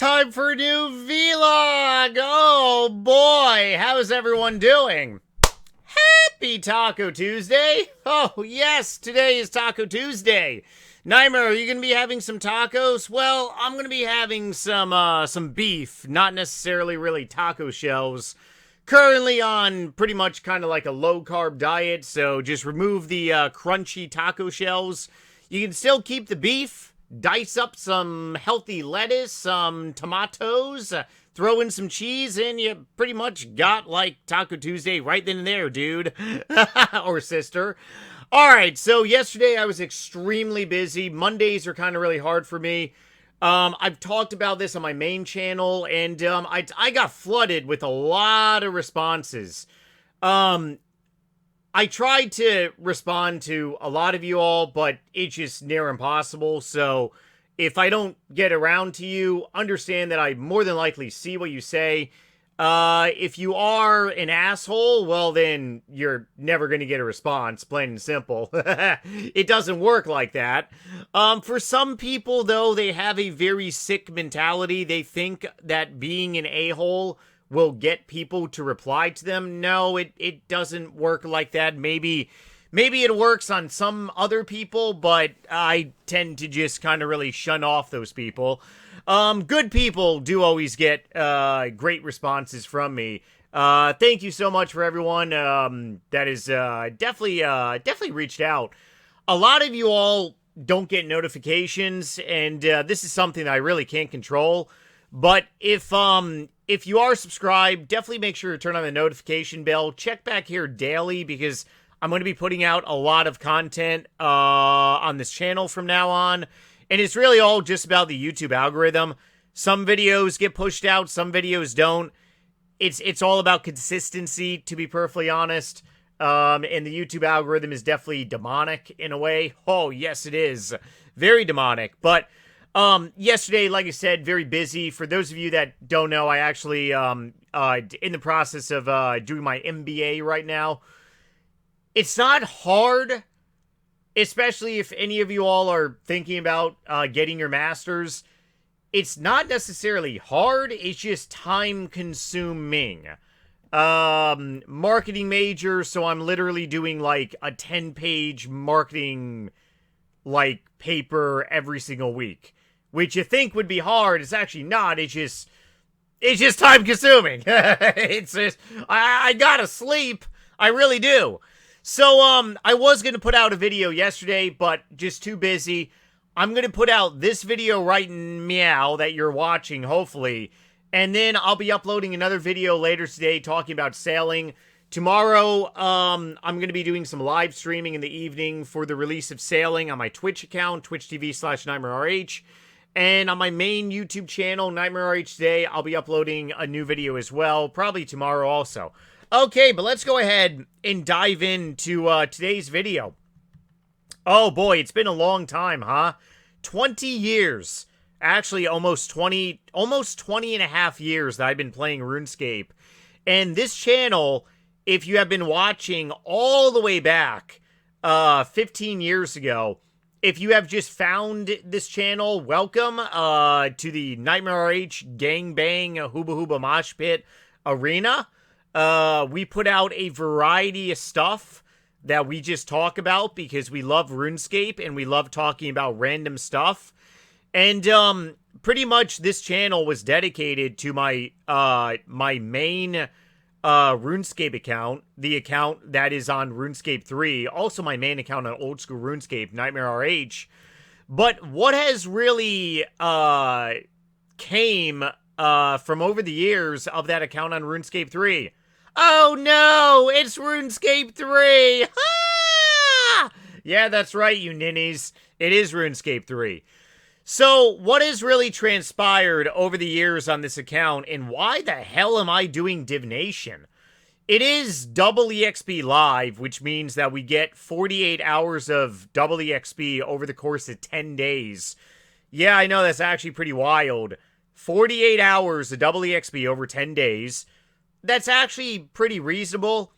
Time for a new vlog! Oh boy, how's everyone doing? Happy Taco Tuesday! Oh yes, today is Taco Tuesday. Nightmare, are you gonna be having some tacos? Well, I'm gonna be having some beef, not necessarily really taco shells. Currently on pretty much kind of like a low-carb diet, so just remove the crunchy taco shells. You can still keep the beef, dice up some healthy lettuce, some tomatoes, throw in some cheese, and you pretty much got like Taco Tuesday right then and there, dude. Or sister. Alright, so yesterday I was extremely busy. Mondays are kind of really hard for me. I've talked about this on my main channel, and I got flooded with a lot of responses. I tried to respond to a lot of you all, but it's just near impossible. So if I don't get around to you, understand that I more than likely see what you say. If you are an asshole, well then you're never going to get a response, plain and simple. It doesn't work like that. For some people though, they have a very sick mentality. They think that being an a-hole will get people to reply to them. No, it doesn't work like that. Maybe it works on some other people, but I tend to just kind of really shun off those people. Good people do always get great responses from me. Thank you so much for everyone that is definitely reached out. A lot of you all don't get notifications, and this is something that I really can't control. But if you are subscribed, definitely make sure to turn on the notification bell. Check back here daily because I'm going to be putting out a lot of content on this channel from now on. And it's really all just about the YouTube algorithm. Some videos get pushed out, some videos don't. It's all about consistency, to be perfectly honest. And the YouTube algorithm is definitely demonic in a way. Oh, yes, it is. Very demonic. But yesterday, like I said, very busy. For those of you that don't know, I actually in the process of doing my MBA right now. It's not hard, especially if any of you all are thinking about getting your master's. It's not necessarily hard, it's just time-consuming. Marketing major, so I'm literally doing like a 10-page marketing like paper every single week. Which you think would be hard, it's actually not, it's just time-consuming. It's just, I gotta sleep, I really do. So, I was going to put out a video yesterday, but just too busy. I'm going to put out this video right meow that you're watching, hopefully. And then I'll be uploading another video later today talking about sailing. Tomorrow, I'm going to be doing some live streaming in the evening for the release of Sailing on my Twitch account, twitch.tv/NightmareRH. And on my main YouTube channel, NightmareRH Today, I'll be uploading a new video as well, probably tomorrow also. Okay, but let's go ahead and dive into today's video. Oh boy, it's been a long time, huh? 20 years. Actually, almost 20 and a half years that I've been playing RuneScape. And this channel, if you have been watching all the way back 15 years ago, if you have just found this channel, welcome to the NightmareRH Gangbang Hooba Hooba Mosh Pit Arena. We put out a variety of stuff that we just talk about because we love RuneScape and we love talking about random stuff. And, pretty much this channel was dedicated to my, my main, RuneScape account, the account that is on RuneScape 3, also my main account on Old School RuneScape, NightmareRH. But what has really, came, from over the years of that account on RuneScape 3? Oh no, it's RuneScape 3! Ah! Yeah, that's right, you ninnies. It is RuneScape 3. So, what has really transpired over the years on this account, and why the hell am I doing divination? It is double EXP live, which means that we get 48 hours of double EXP over the course of 10 days. Yeah, I know, that's actually pretty wild. 48 hours of double EXP over 10 days. That's actually pretty reasonable.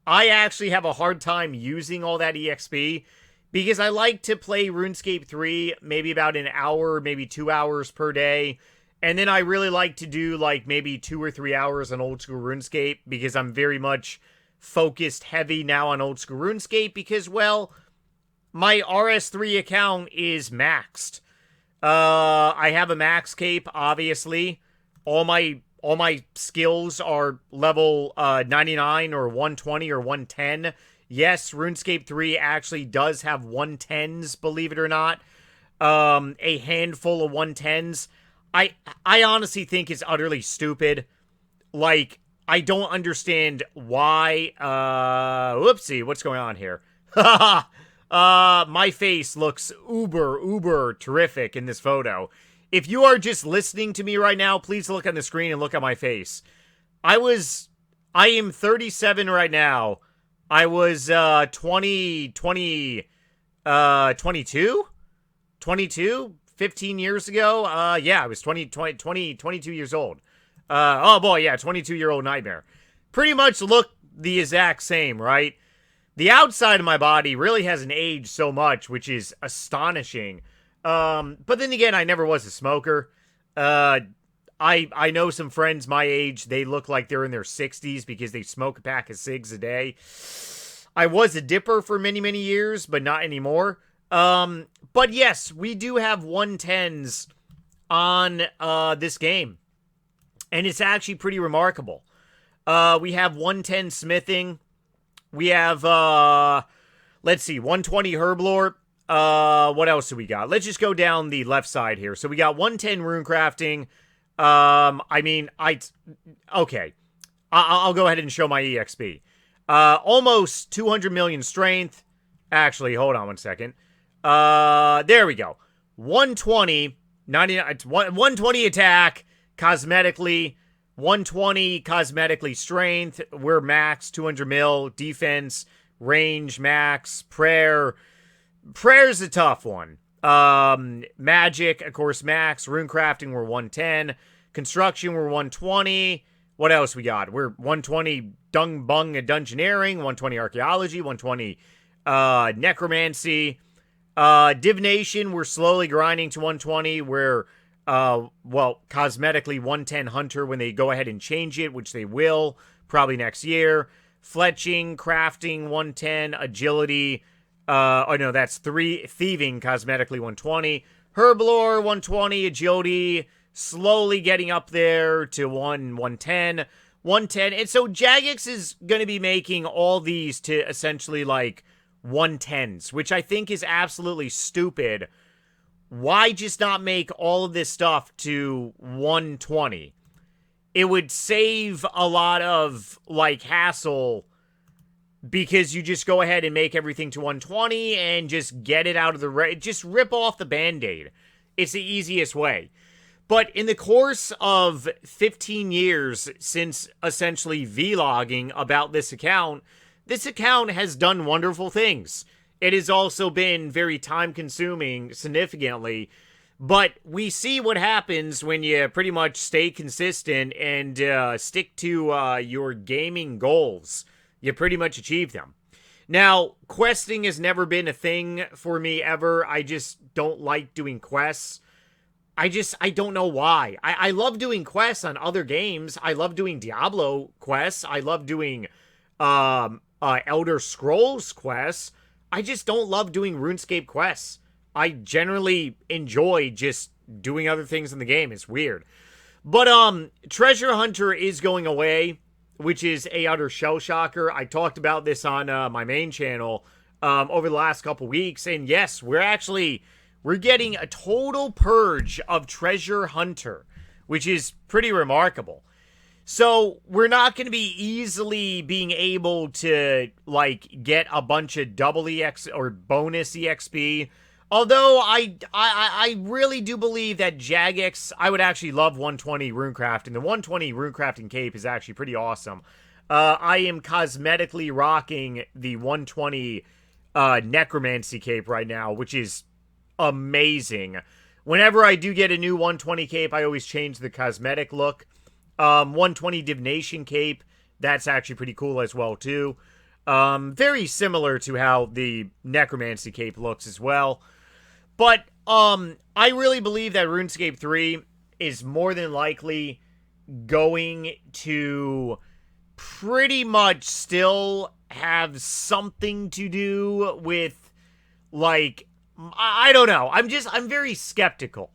I actually have a hard time using all that EXP because I like to play RuneScape 3 maybe about an hour, maybe 2 hours per day. And then I really like to do like maybe 2 or 3 hours on old school RuneScape because I'm very much focused heavy now on old school RuneScape because, well, my RS3 account is maxed. I have a max cape, obviously. All my skills are level 99 or 120 or 110. Yes, RuneScape 3 actually does have 110s, believe it or not. A handful of 110s. I honestly think it's utterly stupid. Like, I don't understand why. Whoopsie, what's going on here? My face looks uber terrific in this photo. If you are just listening to me right now, please look on the screen and look at my face. I am 37 right now. I was 22? 22? 15 years ago? Yeah, I was 22 years old. Oh boy, yeah, 22-year-old nightmare. Pretty much look the exact same, right? The outside of my body really hasn't aged so much, which is astonishing. But then again, I never was a smoker. I know some friends my age, they look like they're in their 60s because they smoke a pack of cigs a day. I was a dipper for many years, but not anymore. But yes, we do have 110s on this game. And it's actually pretty remarkable. We have 110 smithing. We have, let's see, 120 herblore. What else do we got? Let's just go down the left side here. So we got 110 rune crafting. Okay. I'll go ahead and show my EXP. Almost 200 million strength. Actually, hold on one second. There we go. 120, 120 attack, cosmetically, 120 cosmetically strength. We're max 200 mil defense, range max, prayer. Prayer's a tough one. Magic, of course, max. Rune crafting, we're 110. Construction, we're 120. What else we got? We're 120 dung bung dungeoneering, 120 archaeology, 120 necromancy. Divination, we're slowly grinding to 120. We're cosmetically 110 hunter when they go ahead and change it, which they will probably next year. Fletching, crafting, 110. Agility, that's 3. Thieving, cosmetically 120. Herblore, 120. Agility, slowly getting up there to 110. 110. And so Jagex is going to be making all these to essentially like 110s, which I think is absolutely stupid. Why just not make all of this stuff to 120? It would save a lot of like hassle because you just go ahead and make everything to 120 and just get it out of the just rip off the band-aid. It's the easiest way. But in the course of 15 years since essentially vlogging about this account has done wonderful things. It has also been very time-consuming, significantly, but we see what happens when you pretty much stay consistent and stick to your gaming goals. You pretty much achieve them. Now, questing has never been a thing for me ever. I just don't like doing quests. I don't know why. I love doing quests on other games. I love doing Diablo quests. I love doing Elder Scrolls quests. I just don't love doing RuneScape quests. I generally enjoy just doing other things in the game. It's weird. But Treasure Hunter is going away, which is a utter shell shocker. I talked about this on my main channel over the last couple weeks, and yes, we're getting a total purge of Treasure Hunter, which is pretty remarkable. So we're not going to be easily being able to like get a bunch of double EX or bonus EXP. Although I really do believe that Jagex, I would actually love 120 runecrafting. The 120 runecrafting cape is actually pretty awesome. I am cosmetically rocking the 120 necromancy cape right now, which is amazing. Whenever I do get a new 120 cape, I always change the cosmetic look. 120 divination cape, that's actually pretty cool as well too. Very similar to how the necromancy cape looks as well. But I really believe that RuneScape 3 is more than likely going to pretty much still have something to do with, like, I don't know. I'm very skeptical.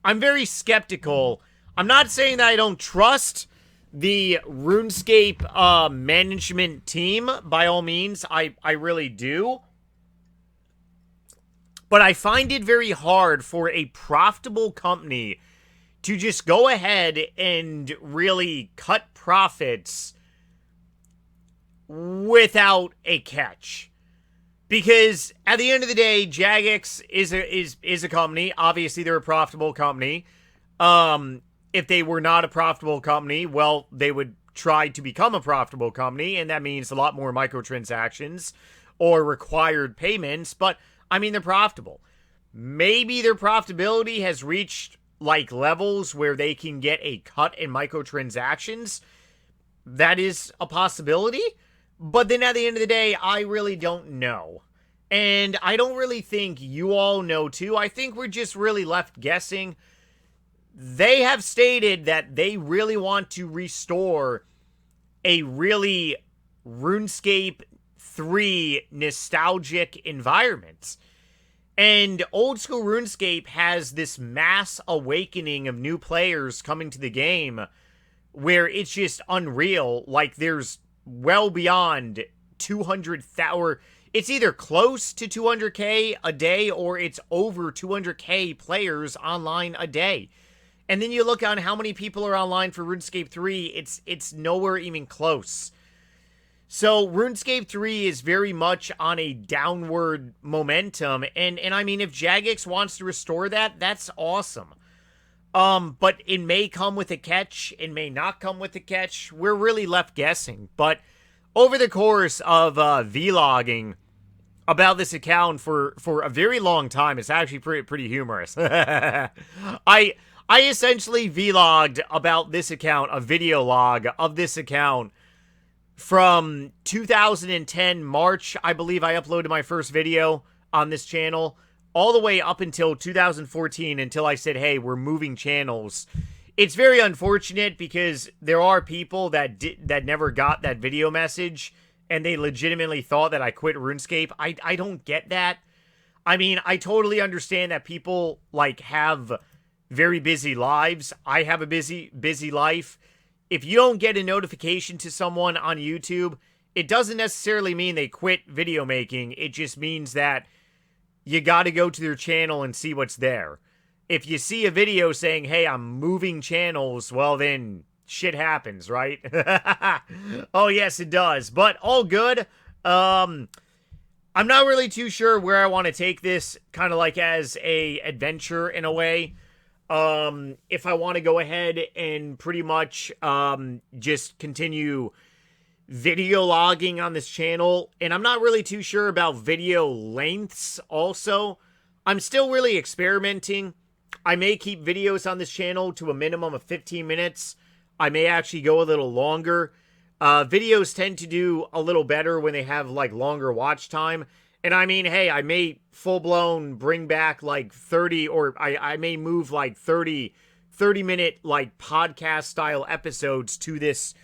I'm very skeptical. I'm not saying that I don't trust the RuneScape management team. By all means, I really do. But I find it very hard for a profitable company to just go ahead and really cut profits without a catch. Because at the end of the day, Jagex is a company. Obviously, they're a profitable company. If they were not a profitable company, well, they would try to become a profitable company, and that means a lot more microtransactions or required payments. But I mean, they're profitable. Maybe their profitability has reached like levels where they can get a cut in microtransactions. That is a possibility. But then at the end of the day, I really don't know. And I don't really think you all know too. I think we're just really left guessing. They have stated that they really want to restore a really RuneScape 3 nostalgic environment. And old school RuneScape has this mass awakening of new players coming to the game where it's just unreal. Like, there's well beyond 200,000, or it's either close to 200k a day or it's over 200k players online a day. And then you look on how many people are online for RuneScape 3, it's nowhere even close. So RuneScape 3 is very much on a downward momentum, and I mean, if Jagex wants to restore that, that's awesome. But it may come with a catch, it may not come with a catch. We're really left guessing. But over the course of vlogging about this account for a very long time, it's actually pretty humorous. I essentially vlogged about this account, a video log of this account from 2010 March. I believe I uploaded my first video on this channel, all the way up until 2014, until I said, hey, we're moving channels. It's very unfortunate because there are people that never got that video message, and they legitimately thought that I quit RuneScape. I don't get that. I mean, I totally understand that people, like, have very busy lives. I have a busy life. If you don't get a notification to someone on YouTube, it doesn't necessarily mean they quit video making. It just means that you got to go to their channel and see what's there. If you see a video saying, hey, I'm moving channels, well, then shit happens, right? Oh, yes, it does. But all good. I'm not really too sure where I want to take this, kind of like as a adventure in a way. If I want to go ahead and pretty much just continue video logging on this channel, and I'm not really too sure about video lengths also. I'm still really experimenting. I may keep videos on this channel to a minimum of 15 minutes. I may actually go a little longer. Videos tend to do a little better when they have, like, longer watch time. And I mean, hey, I may full-blown bring back, like, 30, or I may move, like, 30-minute, like, podcast-style episodes to this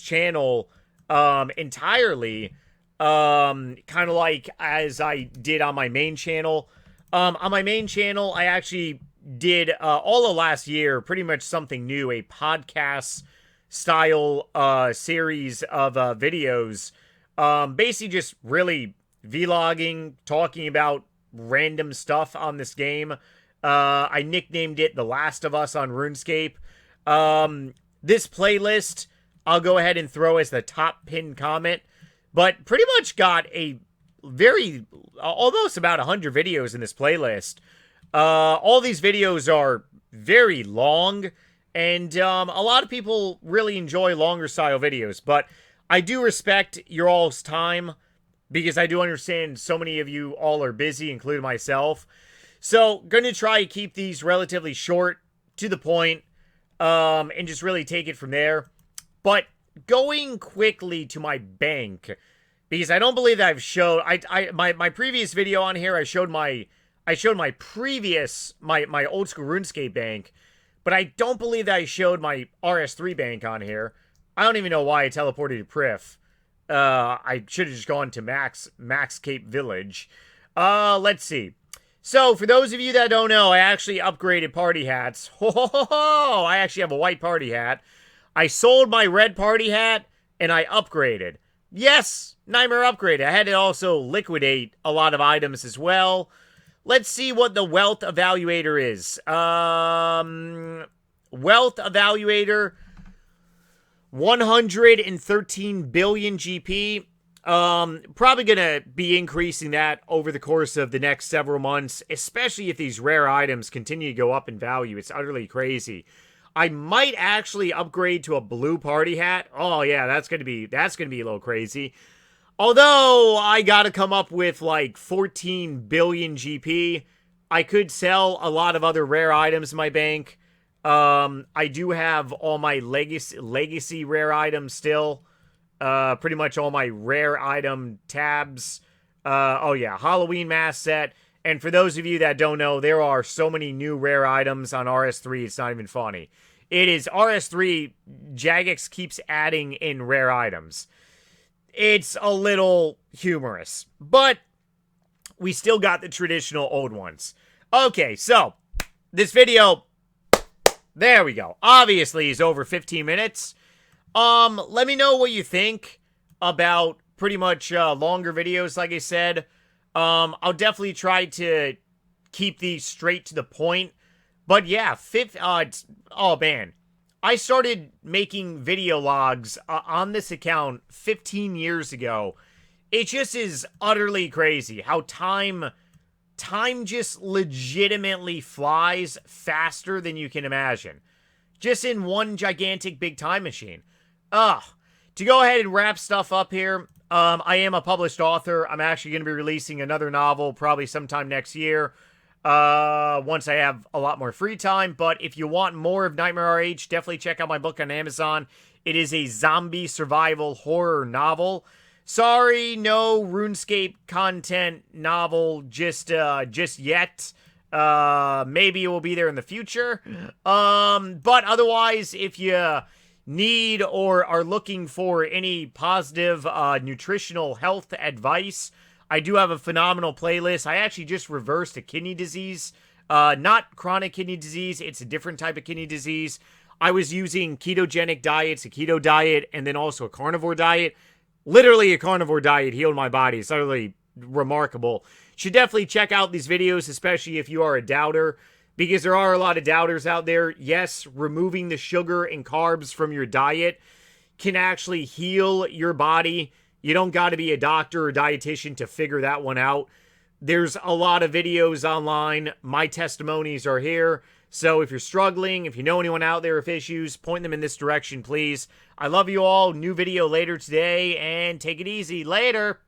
channel entirely. Kind of like as I did on my main channel. On my main channel, I actually did, all of last year, pretty much something new, a podcast-style series of videos. Basically just really vlogging, talking about random stuff on this game. I nicknamed it The Last of Us on RuneScape. This playlist, I'll go ahead and throw as the top pinned comment, but pretty much got a almost about 100 videos in this playlist. All these videos are very long, and a lot of people really enjoy longer style videos, but I do respect your all's time, because I do understand so many of you all are busy, including myself. So, going to try to keep these relatively short, to the point, and just really take it from there. But going quickly to my bank, because I don't believe that I've showed, my previous video on here, I showed my old school RuneScape bank, But I don't believe that I showed my RS3 bank on here. I don't even know why I teleported to Prif. I should have just gone to Max Cape Village. Let's see. So, for those of you that don't know, I actually upgraded party hats. I actually have a white party hat. I sold my red party hat, and I upgraded. Yes, Nightmare upgraded. I had to also liquidate a lot of items as well. Let's see what the wealth evaluator is. Wealth evaluator, 113 billion GP. Probably gonna be increasing that over the course of the next several months, especially if these rare items continue to go up in value. It's utterly crazy. I might actually upgrade to a blue party hat. Oh yeah, that's gonna be a little crazy. Although I gotta come up with like 14 billion GP, I could sell a lot of other rare items in my bank. I do have all my legacy rare items still. Pretty much all my rare item tabs. Oh yeah, Halloween mask set. And for those of you that don't know, there are so many new rare items on RS3, it's not even funny. It is RS3, Jagex keeps adding in rare items. It's a little humorous, but we still got the traditional old ones. Okay, so this video, there we go. Obviously, is over 15 minutes. Let me know what you think about pretty much longer videos, like I said. I'll definitely try to keep these straight to the point. But yeah, oh man. I started making video logs on this account 15 years ago. It just is utterly crazy how time just legitimately flies faster than you can imagine. Just in one gigantic big time machine. To go ahead and wrap stuff up here, I am a published author. I'm actually going to be releasing another novel probably sometime next year. Once I have a lot more free time. But if you want more of Nightmare RH, definitely check out my book on Amazon. It is a zombie survival horror novel. Sorry, no RuneScape content novel just yet. Maybe it will be there in the future. But otherwise, if you need or are looking for any positive nutritional health advice, I do have a phenomenal playlist. I actually just reversed a kidney disease. Not chronic kidney disease. It's a different type of kidney disease. I was using ketogenic diets, a keto diet, and then also a carnivore diet. Literally a carnivore diet healed my body. It's utterly remarkable. Should definitely check out these videos, especially if you are a doubter, because there are a lot of doubters out there. Yes, removing the sugar and carbs from your diet can actually heal your body. You don't got to be a doctor or dietitian to figure that one out. There's a lot of videos online. My testimonies are here. So if you're struggling, if you know anyone out there with issues, point them in this direction, please. I love you all. New video later today, and take it easy. Later.